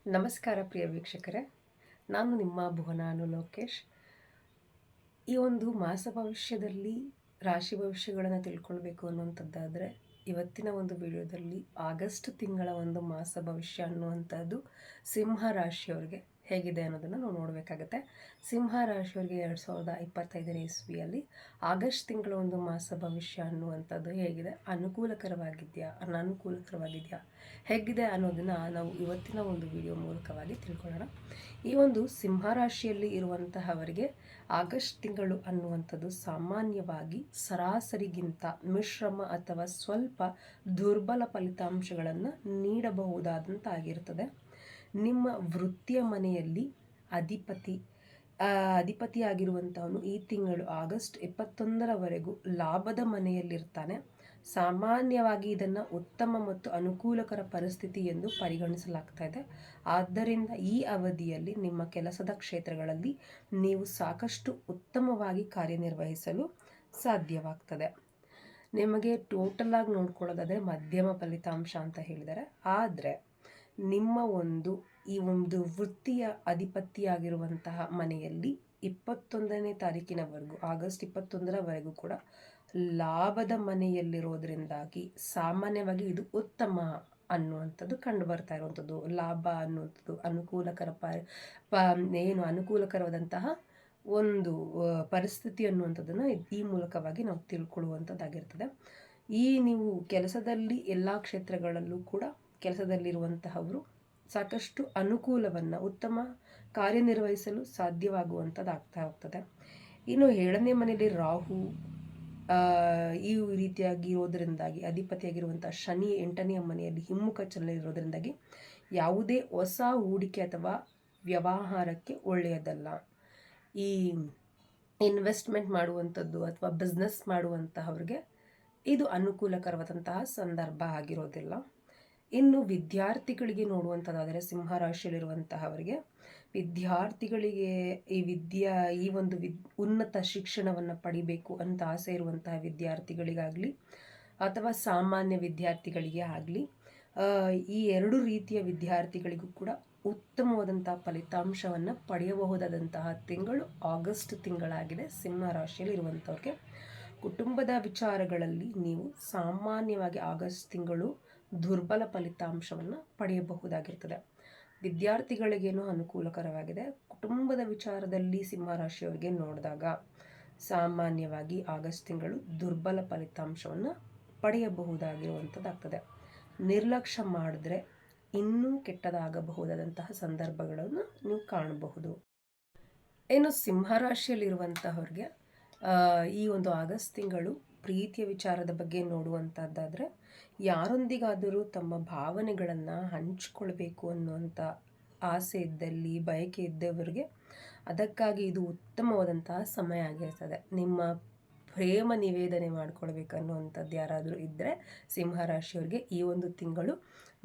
ನಮಸ್ಕಾರ ಪ್ರಿಯ ವೀಕ್ಷಕರೇ, ನಾನು ನಿಮ್ಮ ಭುವನಾನು ಲೋಕೇಶ್. ಈ ಒಂದು ಮಾಸ ಭವಿಷ್ಯದಲ್ಲಿ ರಾಶಿ ಭವಿಷ್ಯಗಳನ್ನು ತಿಳ್ಕೊಳ್ಬೇಕು ಅನ್ನುವಂಥದ್ದಾದರೆ ಇವತ್ತಿನ ಒಂದು ವಿಡಿಯೋದಲ್ಲಿ ಆಗಸ್ಟ್ ತಿಂಗಳ ಒಂದು ಮಾಸ ಭವಿಷ್ಯ ಅನ್ನುವಂಥದ್ದು ಸಿಂಹ ರಾಶಿಯವರಿಗೆ ಹೇಗಿದೆ ಅನ್ನೋದನ್ನು ನಾವು ನೋಡಬೇಕಾಗತ್ತೆ. ಸಿಂಹ ರಾಶಿಯವರಿಗೆ 2025ನೇ ಇಸ್ವಿಯಲ್ಲಿ ಆಗಸ್ಟ್ ತಿಂಗಳ ಒಂದು ಮಾಸ ಭವಿಷ್ಯ ಅನ್ನುವಂಥದ್ದು ಹೇಗಿದೆ, ಅನುಕೂಲಕರವಾಗಿದೆಯಾ ಅನಾನುಕೂಲಕರವಾಗಿದೆಯಾ ಹೇಗಿದೆ ಅನ್ನೋದನ್ನು ನಾವು ಇವತ್ತಿನ ಒಂದು ವಿಡಿಯೋ ಮೂಲಕವಾಗಿ ತಿಳ್ಕೊಳ್ಳೋಣ. ಈ ಒಂದು ಸಿಂಹ ರಾಶಿಯಲ್ಲಿ ಇರುವಂತಹವರಿಗೆ ಆಗಸ್ಟ್ ತಿಂಗಳು ಅನ್ನುವಂಥದ್ದು ಸಾಮಾನ್ಯವಾಗಿ ಸರಾಸರಿಗಿಂತ ಮಿಶ್ರಮ ಅಥವಾ ಸ್ವಲ್ಪ ದುರ್ಬಲ ಫಲಿತಾಂಶಗಳನ್ನು ನೀಡಬಹುದಾದಂತಾಗಿರುತ್ತದೆ. ನಿಮ್ಮ ವೃತ್ತಿಯ ಮನೆಯಲ್ಲಿ ಅಧಿಪತಿಯಾಗಿರುವಂಥವನು ಈ ತಿಂಗಳು ಆಗಸ್ಟ್ 21ರವರೆಗೂ ಲಾಭದ ಮನೆಯಲ್ಲಿರ್ತಾನೆ. ಸಾಮಾನ್ಯವಾಗಿ ಇದನ್ನು ಉತ್ತಮ ಮತ್ತು ಅನುಕೂಲಕರ ಪರಿಸ್ಥಿತಿ ಎಂದು ಪರಿಗಣಿಸಲಾಗ್ತಾ ಇದೆ. ಆದ್ದರಿಂದ ಈ ಅವಧಿಯಲ್ಲಿ ನಿಮ್ಮ ಕೆಲಸದ ಕ್ಷೇತ್ರಗಳಲ್ಲಿ ನೀವು ಸಾಕಷ್ಟು ಉತ್ತಮವಾಗಿ ಕಾರ್ಯನಿರ್ವಹಿಸಲು ಸಾಧ್ಯವಾಗ್ತದೆ. ನಿಮಗೆ ಟೋಟಲ್ ಆಗಿ ನೋಡ್ಕೊಳ್ಳೋದಾದರೆ ಮಧ್ಯಮ ಫಲಿತಾಂಶ ಅಂತ ಹೇಳಿದ್ದಾರೆ. ಆದರೆ ನಿಮ್ಮ ಈ ಒಂದು ವೃತ್ತಿಯ ಅಧಿಪತಿಯಾಗಿರುವಂತಹ ಮನೆಯಲ್ಲಿ 21ನೇ ತಾರೀಕಿನವರೆಗೂ ಆಗಸ್ಟ್ 21ರವರೆಗೂ ಕೂಡ ಲಾಭದ ಮನೆಯಲ್ಲಿರೋದ್ರಿಂದಾಗಿ ಸಾಮಾನ್ಯವಾಗಿ ಇದು ಉತ್ತಮ ಅನ್ನುವಂಥದ್ದು ಕಂಡು ಬರ್ತಾ ಇರುವಂಥದ್ದು. ಲಾಭ ಅನ್ನುವಂಥದ್ದು ಅನುಕೂಲಕರವಾದಂತಹ ಒಂದು ಪರಿಸ್ಥಿತಿ ಅನ್ನುವಂಥದ್ದನ್ನು ಈ ಮೂಲಕವಾಗಿ ನಾವು ತಿಳ್ಕೊಳ್ಳುವಂಥದ್ದಾಗಿರ್ತದೆ. ನೀವು ಕೆಲಸದಲ್ಲಿ ಎಲ್ಲ ಕ್ಷೇತ್ರಗಳಲ್ಲೂ ಕೂಡ ಕೆಲಸದಲ್ಲಿರುವಂತಹವರು ಸಾಕಷ್ಟು ಅನುಕೂಲವನ್ನು ಉತ್ತಮ ಕಾರ್ಯನಿರ್ವಹಿಸಲು ಸಾಧ್ಯವಾಗುವಂಥದ್ದಾಗ್ತಾ ಹೋಗ್ತದೆ. ಇನ್ನು 7ನೇ ಮನೆಯಲ್ಲಿ ರಾಹು ಈ ರೀತಿಯಾಗಿ ಇರೋದರಿಂದಾಗಿ ಅಧಿಪತಿಯಾಗಿರುವಂಥ ಶನಿ 8ನೇ ಮನೆಯಲ್ಲಿ ಹಿಮ್ಮುಖ ಚಲನೆ ಇರೋದರಿಂದಾಗಿ ಯಾವುದೇ ಹೊಸ ಹೂಡಿಕೆ ಅಥವಾ ವ್ಯವಹಾರಕ್ಕೆ ಒಳ್ಳೆಯದಲ್ಲ. ಈ ಇನ್ವೆಸ್ಟ್ಮೆಂಟ್ ಮಾಡುವಂಥದ್ದು ಅಥವಾ ಬಿಸ್ನೆಸ್ ಮಾಡುವಂತಹವ್ರಿಗೆ ಇದು ಅನುಕೂಲಕರವಾದಂತಹ ಸಂದರ್ಭ ಆಗಿರೋದಿಲ್ಲ. ಇನ್ನು ವಿದ್ಯಾರ್ಥಿಗಳಿಗೆ ನೋಡುವಂಥದ್ದಾದರೆ ಸಿಂಹ ರಾಶಿಯಲ್ಲಿರುವಂತಹವರಿಗೆ ವಿದ್ಯಾರ್ಥಿಗಳಿಗೆ ಈ ಒಂದು ಉನ್ನತ ಶಿಕ್ಷಣವನ್ನು ಪಡಿಬೇಕು ಅಂತ ಆಸೆ ಇರುವಂತಹ ವಿದ್ಯಾರ್ಥಿಗಳಿಗಾಗಲಿ ಅಥವಾ ಸಾಮಾನ್ಯ ವಿದ್ಯಾರ್ಥಿಗಳಿಗೆ ಆಗಲಿ ಈ ಎರಡು ರೀತಿಯ ವಿದ್ಯಾರ್ಥಿಗಳಿಗೂ ಕೂಡ ಉತ್ತಮವಾದಂತಹ ಫಲಿತಾಂಶವನ್ನು ಪಡೆಯಬಹುದಾದಂತಹ ತಿಂಗಳು ಆಗಸ್ಟ್ ತಿಂಗಳಾಗಿದೆ. ಸಿಂಹ ರಾಶಿಯಲ್ಲಿ ಇರುವಂಥವ್ರಿಗೆ ಕುಟುಂಬದ ವಿಚಾರಗಳಲ್ಲಿ ನೀವು ಸಾಮಾನ್ಯವಾಗಿ ಆಗಸ್ಟ್ ತಿಂಗಳು ದುರ್ಬಲ ಫಲಿತಾಂಶವನ್ನು ಪಡೆಯಬಹುದಾಗಿರ್ತದೆ. ವಿದ್ಯಾರ್ಥಿಗಳಿಗೇನು ಅನುಕೂಲಕರವಾಗಿದೆ. ಕುಟುಂಬದ ವಿಚಾರದಲ್ಲಿ ಸಿಂಹ ರಾಶಿಯವರಿಗೆ ನೋಡಿದಾಗ ಸಾಮಾನ್ಯವಾಗಿ ಆಗಸ್ಟ್ ತಿಂಗಳು ದುರ್ಬಲ ಫಲಿತಾಂಶವನ್ನು ಪಡೆಯಬಹುದಾಗಿರುವಂಥದ್ದಾಗ್ತದೆ. ನಿರ್ಲಕ್ಷ್ಯ ಮಾಡಿದ್ರೆ ಇನ್ನೂ ಕೆಟ್ಟದಾಗಬಹುದಾದಂತಹ ಸಂದರ್ಭಗಳನ್ನು ನೀವು ಕಾಣಬಹುದು. ಇನ್ನು ಸಿಂಹ ರಾಶಿಯಲ್ಲಿರುವಂತಹವ್ರಿಗೆ ಈ ಒಂದು ಆಗಸ್ಟ್ ತಿಂಗಳು ಪ್ರೀತಿಯ ವಿಚಾರದ ಬಗ್ಗೆ ನೋಡುವಂಥದ್ದಾದರೆ ಯಾರೊಂದಿಗಾದರೂ ತಮ್ಮ ಭಾವನೆಗಳನ್ನು ಹಂಚಿಕೊಳ್ಬೇಕು ಅನ್ನುವಂಥ ಆಸೆ ಇದ್ದಲ್ಲಿ ಬಯಕೆ ಇದ್ದವರಿಗೆ ಅದಕ್ಕಾಗಿ ಇದು ಉತ್ತಮವಾದಂತಹ ಸಮಯ ಆಗಿರ್ತದೆ. ನಿಮ್ಮ ಪ್ರೇಮ ನಿವೇದನೆ ಮಾಡ್ಕೊಳ್ಬೇಕನ್ನುವಂಥದ್ದು ಯಾರಾದರೂ ಇದ್ದರೆ ಸಿಂಹ ರಾಶಿಯವರಿಗೆ ಈ ಒಂದು ತಿಂಗಳು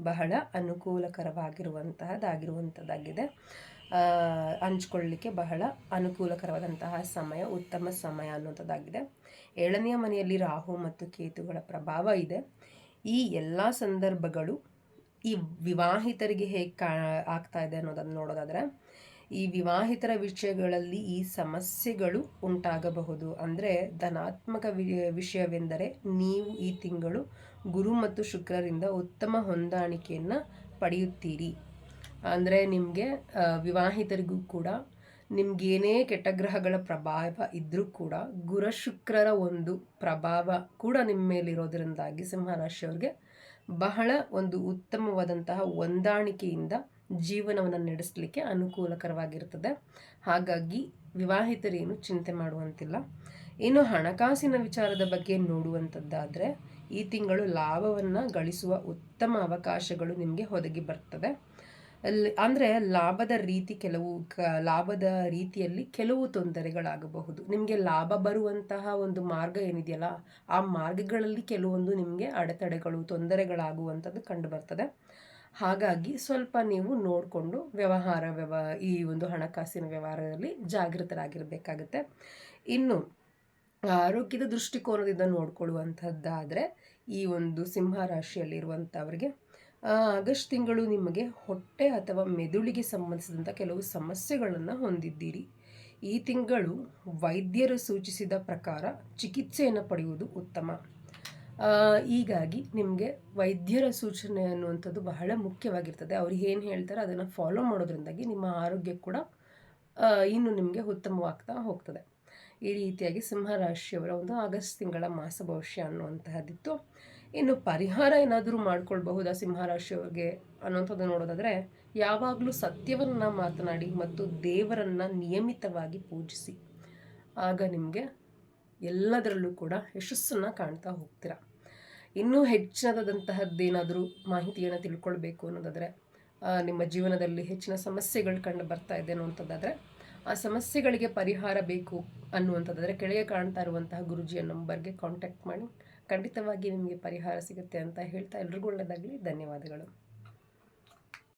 ಬಹಳ ಅನುಕೂಲಕರವಾಗಿರುವಂತಹದ್ದಾಗಿದೆ. ಹಂಚ್ಕೊಳ್ಳಲಿಕ್ಕೆ ಬಹಳ ಅನುಕೂಲಕರವಾದಂತಹ ಸಮಯ, ಉತ್ತಮ ಸಮಯ ಅನ್ನುವಂಥದ್ದಾಗಿದೆ. 7ನೇ ಮನೆಯಲ್ಲಿ ರಾಹು ಮತ್ತು ಕೇತುಗಳ ಪ್ರಭಾವ ಇದೆ. ಈ ಎಲ್ಲ ಸಂದರ್ಭಗಳು ಈ ವಿವಾಹಿತರಿಗೆ ಹೇಗೆ ಆಗ್ತಾ ಇದೆ ಅನ್ನೋದನ್ನು ನೋಡೋದಾದರೆ ಈ ವಿವಾಹಿತರ ವಿಷಯಗಳಲ್ಲಿ ಈ ಸಮಸ್ಯೆಗಳು ಉಂಟಾಗಬಹುದು. ಅಂದರೆ ಧನಾತ್ಮಕ ವಿಷಯವೆಂದರೆ ನೀವು ಈ ತಿಂಗಳು ಗುರು ಮತ್ತು ಶುಕ್ರರಿಂದ ಉತ್ತಮ ಹೊಂದಾಣಿಕೆಯನ್ನು ಪಡೆಯುತ್ತೀರಿ. ಅಂದರೆ ನಿಮಗೆ ವಿವಾಹಿತರಿಗೂ ಕೂಡ ನಿಮ್ಗೇನೇ ಕೆಟ್ಟ ಗ್ರಹಗಳ ಪ್ರಭಾವ ಇದ್ದರೂ ಕೂಡ ಗುರು-ಶುಕ್ರರ ಒಂದು ಪ್ರಭಾವ ಕೂಡ ನಿಮ್ಮ ಮೇಲಿರೋದ್ರಿಂದಾಗಿ ಸಿಂಹರಾಶಿಯವ್ರಿಗೆ ಬಹಳ ಒಂದು ಉತ್ತಮವಾದಂತಹ ಹೊಂದಾಣಿಕೆಯಿಂದ ಜೀವನವನ್ನು ನಡೆಸಲಿಕ್ಕೆ ಅನುಕೂಲಕರವಾಗಿರ್ತದೆ. ಹಾಗಾಗಿ ವಿವಾಹಿತರೇನು ಚಿಂತೆ ಮಾಡುವಂತಿಲ್ಲ. ಇನ್ನು ಹಣಕಾಸಿನ ವಿಚಾರದ ಬಗ್ಗೆ ನೋಡುವಂಥದ್ದಾದರೆ ಈ ತಿಂಗಳು ಲಾಭವನ್ನು ಗಳಿಸುವ ಉತ್ತಮ ಅವಕಾಶಗಳು ನಿಮಗೆ ಒದಗಿ ಬರ್ತದೆ. ಅಂದರೆ ಲಾಭದ ರೀತಿಯಲ್ಲಿ ಕೆಲವು ತೊಂದರೆಗಳಾಗಬಹುದು. ನಿಮಗೆ ಲಾಭ ಬರುವಂತಹ ಒಂದು ಮಾರ್ಗ ಏನಿದೆಯಲ್ಲ ಆ ಮಾರ್ಗಗಳಲ್ಲಿ ಕೆಲವೊಂದು ನಿಮಗೆ ಅಡೆತಡೆಗಳು ತೊಂದರೆಗಳಾಗುವಂಥದ್ದು ಕಂಡು ಬರ್ತದೆ. ಹಾಗಾಗಿ ಸ್ವಲ್ಪ ನೀವು ನೋಡಿಕೊಂಡು ಈ ಒಂದು ಹಣಕಾಸಿನ ವ್ಯವಹಾರದಲ್ಲಿ ಜಾಗೃತರಾಗಿರಬೇಕಾಗುತ್ತೆ. ಇನ್ನು ಆರೋಗ್ಯದ ದೃಷ್ಟಿಕೋನದಿಂದ ನೋಡ್ಕೊಳ್ಳುವಂಥದ್ದಾದರೆ ಈ ಒಂದು ಸಿಂಹ ರಾಶಿಯಲ್ಲಿರುವಂಥವ್ರಿಗೆ ಆಗಸ್ಟ್ ತಿಂಗಳು ನಿಮಗೆ ಹೊಟ್ಟೆ ಅಥವಾ ಮೆದುಳಿಗೆ ಸಂಬಂಧಿಸಿದಂಥ ಕೆಲವು ಸಮಸ್ಯೆಗಳನ್ನು ಹೊಂದಿದ್ದೀರಿ. ಈ ತಿಂಗಳು ವೈದ್ಯರು ಸೂಚಿಸಿದ ಪ್ರಕಾರ ಚಿಕಿತ್ಸೆಯನ್ನು ಪಡೆಯುವುದು ಉತ್ತಮ. ಹೀಗಾಗಿ ನಿಮಗೆ ವೈದ್ಯರ ಸೂಚನೆ ಅನ್ನುವಂಥದ್ದು ಬಹಳ ಮುಖ್ಯವಾಗಿರ್ತದೆ. ಅವ್ರು ಏನು ಹೇಳ್ತಾರೆ ಅದನ್ನು ಫಾಲೋ ಮಾಡೋದ್ರಿಂದಾಗಿ ನಿಮ್ಮ ಆರೋಗ್ಯ ಕೂಡ ಇನ್ನು ನಿಮಗೆ ಉತ್ತಮವಾಗ್ತಾ ಹೋಗ್ತದೆ. ಈ ರೀತಿಯಾಗಿ ಸಿಂಹರಾಶಿಯವರ ಒಂದು ಆಗಸ್ಟ್ ತಿಂಗಳ ಮಾಸ ಭವಿಷ್ಯ ಅನ್ನುವಂತಹದ್ದಿತ್ತು. ಇನ್ನು ಪರಿಹಾರ ಏನಾದರೂ ಮಾಡ್ಕೊಳ್ಬಹುದಾ ಸಿಂಹರಾಶಿಯವರಿಗೆ ಅನ್ನೋಂಥದ್ದು ನೋಡೋದಾದರೆ, ಯಾವಾಗಲೂ ಸತ್ಯವನ್ನು ಮಾತನಾಡಿ ಮತ್ತು ದೇವರನ್ನು ನಿಯಮಿತವಾಗಿ ಪೂಜಿಸಿ. ಆಗ ನಿಮಗೆ ಎಲ್ಲದರಲ್ಲೂ ಕೂಡ ಯಶಸ್ಸನ್ನು ಕಾಣ್ತಾ ಹೋಗ್ತೀರ. ಇನ್ನೂ ಹೆಚ್ಚಿನದಾದಂತಹದ್ದೇನಾದರೂ ಮಾಹಿತಿಯನ್ನು ತಿಳ್ಕೊಳ್ಬೇಕು ಅನ್ನೋದಾದರೆ, ನಿಮ್ಮ ಜೀವನದಲ್ಲಿ ಹೆಚ್ಚಿನ ಸಮಸ್ಯೆಗಳು ಕಂಡು ಬರ್ತಾ ಇದೆ ಅನ್ನುವಂಥದ್ದಾದರೆ, ಆ ಸಮಸ್ಯೆಗಳಿಗೆ ಪರಿಹಾರ ಬೇಕು ಅನ್ನುವಂಥದ್ದಾದರೆ ಕೆಳಗೆ ಕಾಣ್ತಾ ಇರುವಂತಹ ಗುರುಜಿಯ ನಂಬರ್ಗೆ ಕಾಂಟ್ಯಾಕ್ಟ್ ಮಾಡಿ. ಖಂಡಿತವಾಗಿ ನಿಮಗೆ ಪರಿಹಾರ ಸಿಗುತ್ತೆ ಅಂತ ಹೇಳ್ತಾ ಎಲ್ರಿಗೂ ಒಳ್ಳೆಯದಾಗಲಿ. ಧನ್ಯವಾದಗಳು.